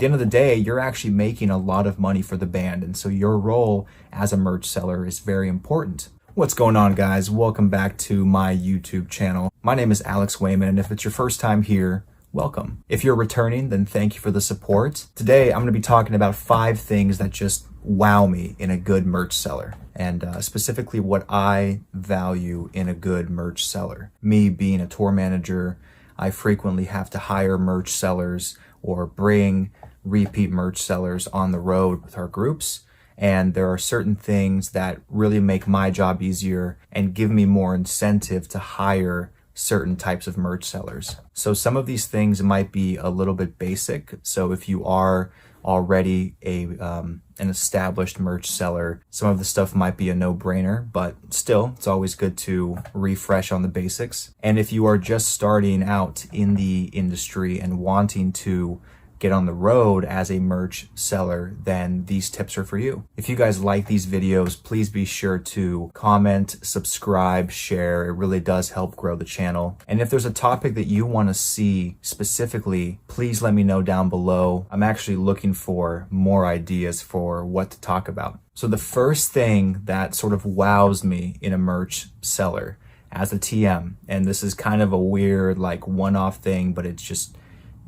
the end of the day, you're actually making a lot of money for the band. And so your role as a merch seller is very important. What's going on, guys? Welcome back to my YouTube channel. My name is Alex Weyman, and if it's your first time here, welcome. If you're returning, then thank you for the support. Today, I'm going to be talking about 5 things that just wow me in a good merch seller, and specifically what I value in a good merch seller. Me being a tour manager, I frequently have to hire merch sellers or bring repeat merch sellers on the road with our groups. And there are certain things that really make my job easier and give me more incentive to hire certain types of merch sellers. So some of these things might be a little bit basic. So if you are already an established merch seller, some of the stuff might be a no-brainer, but still, it's always good to refresh on the basics. And if you are just starting out in the industry and wanting to get on the road as a merch seller, then these tips are for you. If you guys like these videos, please be sure to comment, subscribe, share. It really does help grow the channel. And if there's a topic that you want to see specifically, please let me know down below. I'm actually looking for more ideas for what to talk about. So the first thing that sort of wows me in a merch seller as a TM, and this is kind of a weird like one-off thing, but it's just,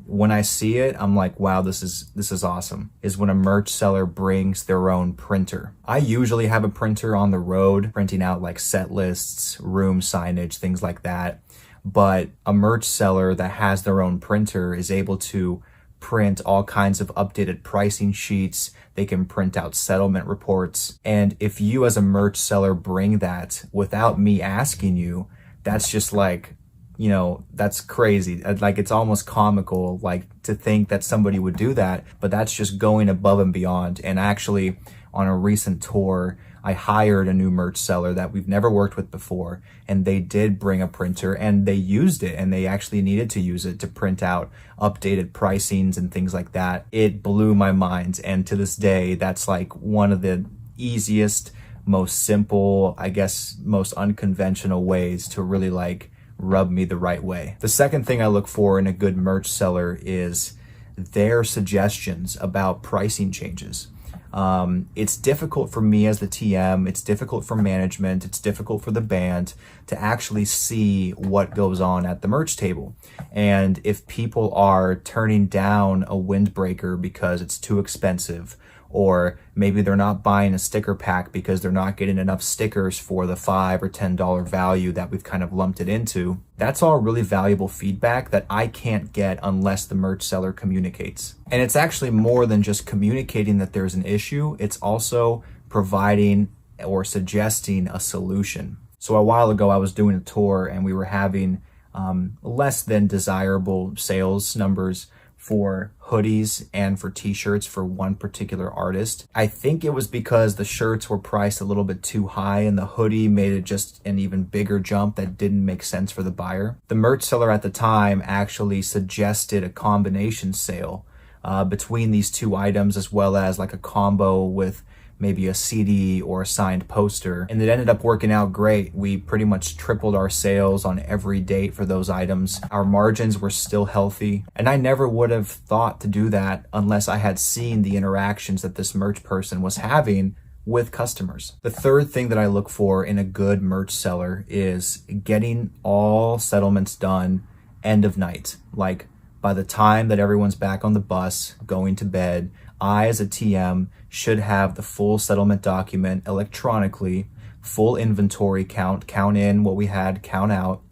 when I see it, I'm like, wow, this is awesome, is when a merch seller brings their own printer. I usually have a printer on the road, printing out like set lists, room signage, things like that. But a merch seller that has their own printer is able to print all kinds of updated pricing sheets. They can print out settlement reports. And if you as a merch seller bring that without me asking you, that's just like, you know, that's crazy. Like, it's almost comical, like, to think that somebody would do that, but that's just going above and beyond. And actually, on a recent tour, I hired a new merch seller that we've never worked with before, and they did bring a printer and they used it, and they actually needed to use it to print out updated pricings and things like that. It blew my mind. And to this day, that's like one of the easiest, most simple, I guess, most unconventional ways to really like rub me the right way. The second thing I look for in a good merch seller is their suggestions about pricing changes. It's difficult for me as the TM, it's difficult for management, it's difficult for the band to actually see what goes on at the merch table. And if people are turning down a windbreaker because it's too expensive, or maybe they're not buying a sticker pack because they're not getting enough stickers for the $5 or $10 value that we've kind of lumped it into. That's all really valuable feedback that I can't get unless the merch seller communicates. And it's actually more than just communicating that there's an issue. It's also providing or suggesting a solution. So a while ago, I was doing a tour and we were having less than desirable sales numbers for hoodies and for t-shirts for one particular artist. I think it was because the shirts were priced a little bit too high and the hoodie made it just an even bigger jump that didn't make sense for the buyer. The merch seller at the time actually suggested a combination sale between these two items, as well as like a combo with maybe a CD or a signed poster. And it ended up working out great. We pretty much tripled our sales on every date for those items. Our margins were still healthy. And I never would have thought to do that unless I had seen the interactions that this merch person was having with customers. The third thing that I look for in a good merch seller is getting all settlements done end of night. Like, by the time that everyone's back on the bus, going to bed, I, as a TM, should have the full settlement document electronically, full inventory count in what we had, count out,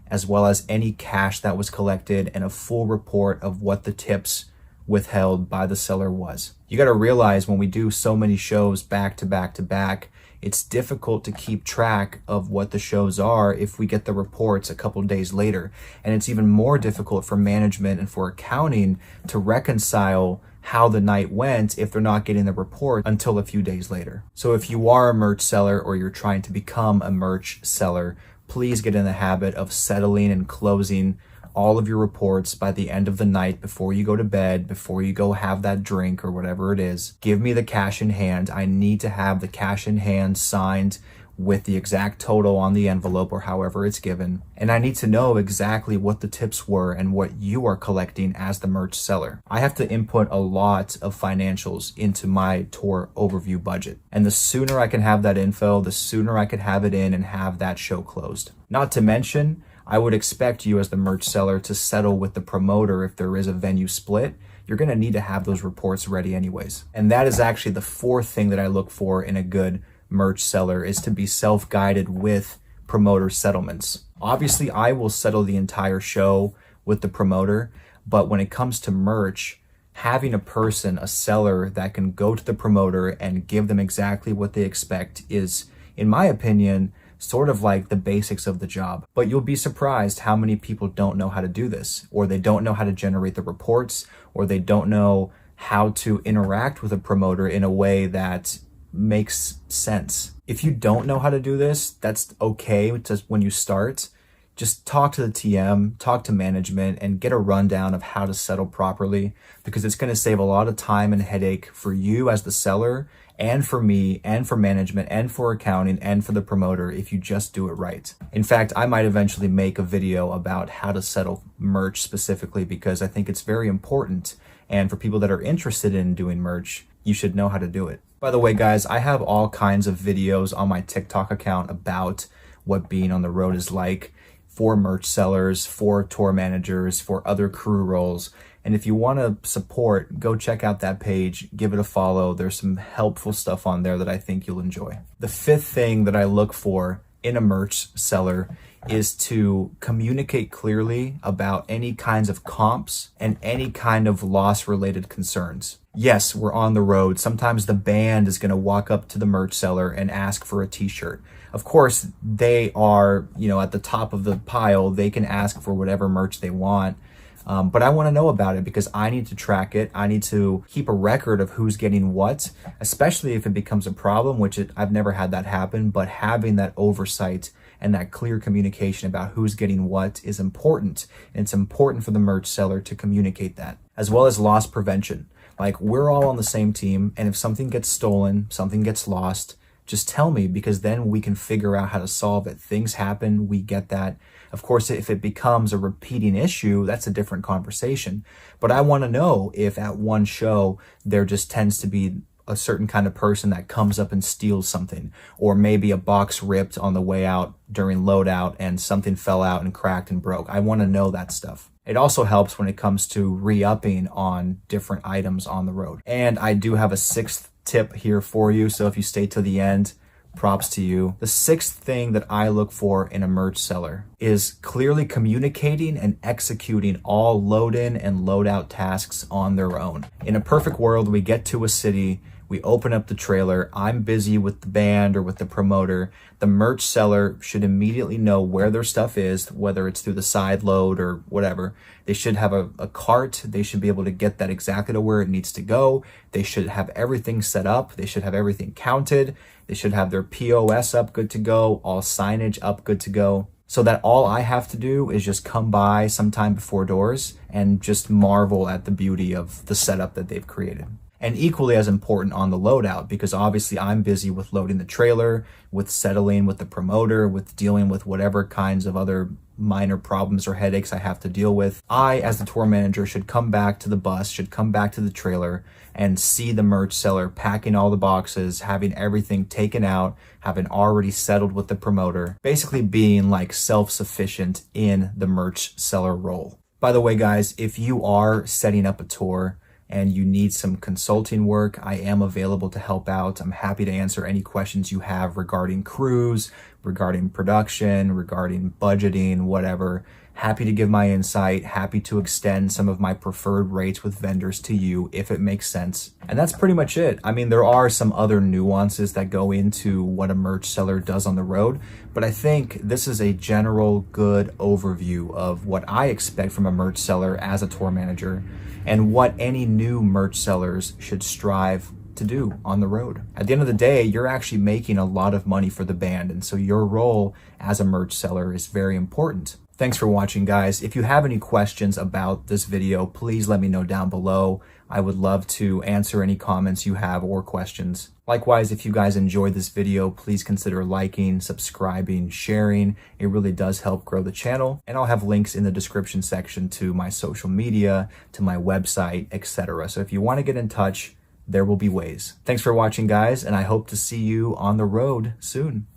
as well as any cash that was collected, and a full report of what the tips withheld by the seller was. You got to realize, when we do so many shows back to back to back, it's difficult to keep track of what the shows are if we get the reports a couple days later. And it's even more difficult for management and for accounting to reconcile how the night went if they're not getting the report until a few days later. So if you are a merch seller or you're trying to become a merch seller, please get in the habit of settling and closing all of your reports by the end of the night, before you go to bed, before you go have that drink or whatever it is. Give me the cash in hand. I need to have the cash in hand signed with the exact total on the envelope or however it's given. And I need to know exactly what the tips were and what you are collecting as the merch seller. I have to input a lot of financials into my tour overview budget. And the sooner I can have that info, the sooner I could have it in and have that show closed. Not to mention, I would expect you as the merch seller to settle with the promoter if there is a venue split. You're going to need to have those reports ready anyways. And that is actually the fourth thing that I look for in a good merch seller, is to be self-guided with promoter settlements. Obviously, I will settle the entire show with the promoter, but when it comes to merch, having a person, a seller that can go to the promoter and give them exactly what they expect is, in my opinion, sort of like the basics of the job. But you'll be surprised how many people don't know how to do this, or they don't know how to generate the reports, or they don't know how to interact with a promoter in a way that makes sense. If you don't know how to do this, that's okay. Just when you start, just talk to the TM, talk to management, and get a rundown of how to settle properly, because it's going to save a lot of time and headache for you as the seller, and for me, and for management, and for accounting, and for the promoter if you just do it right. In fact, I might eventually make a video about how to settle merch specifically, because I think it's very important. And for people that are interested in doing merch, you should know how to do it. By the way, guys, I have all kinds of videos on my TikTok account about what being on the road is like for merch sellers, for tour managers, for other crew roles. And if you want to support, go check out that page, give it a follow. There's some helpful stuff on there that I think you'll enjoy. The fifth thing that I look for in a merch seller is to communicate clearly about any kinds of comps and any kind of loss related concerns. Yes, we're on the road. Sometimes the band is going to walk up to the merch seller and ask for a t-shirt. Of course, they are, at the top of the pile. They can ask for whatever merch they want. But I want to know about it because I need to track it. I need to keep a record of who's getting what, especially if it becomes a problem, which I've never had that happen, but having that oversight and that clear communication about who's getting what is important. And it's important for the merch seller to communicate that, as well as loss prevention. Like, we're all on the same team, and if something gets stolen, something gets lost, just tell me, because then we can figure out how to solve it. Things happen, we get that. Of course, if it becomes a repeating issue, that's a different conversation. But I want to know if at one show there just tends to be a certain kind of person that comes up and steals something, or maybe a box ripped on the way out during loadout and something fell out and cracked and broke. I want to know that stuff. It also helps when it comes to re-upping on different items on the road. And I do have a sixth tip here for you, so if you stay to the end, props to you. The sixth thing that I look for in a merch seller is clearly communicating and executing all load-in and load-out tasks on their own. In a perfect world, we get to a city, we open up the trailer, I'm busy with the band or with the promoter. The merch seller should immediately know where their stuff is, whether it's through the side load or whatever. They should have a cart. They should be able to get that exactly to where it needs to go. They should have everything set up. They should have everything counted. They should have their POS up, good to go, all signage up, good to go, so that all I have to do is just come by sometime before doors and just marvel at the beauty of the setup that they've created. And equally as important on the loadout, because obviously I'm busy with loading the trailer, with settling with the promoter, with dealing with whatever kinds of other minor problems or headaches I have to deal with. I, as the tour manager, should come back to the bus, should come back to the trailer and see the merch seller packing all the boxes, having everything taken out, having already settled with the promoter, basically being like self-sufficient in the merch seller role. By the way, guys, if you are setting up a tour and you need some consulting work, I am available to help out. I'm happy to answer any questions you have regarding crews, regarding production, regarding budgeting, whatever. Happy to give my insight, happy to extend some of my preferred rates with vendors to you if it makes sense. And that's pretty much it. I mean, there are some other nuances that go into what a merch seller does on the road, but I think this is a general good overview of what I expect from a merch seller as a tour manager, and what any new merch sellers should strive to do on the road. At the end of the day, you're actually making a lot of money for the band, and so your role as a merch seller is very important. Thanks for watching, guys. If you have any questions about this video, please let me know down below. I would love to answer any comments you have or questions. Likewise, if you guys enjoyed this video, please consider liking, subscribing, sharing. It really does help grow the channel. And I'll have links in the description section to my social media, to my website, etc. So if you want to get in touch, there will be ways. Thanks for watching, guys, and I hope to see you on the road soon.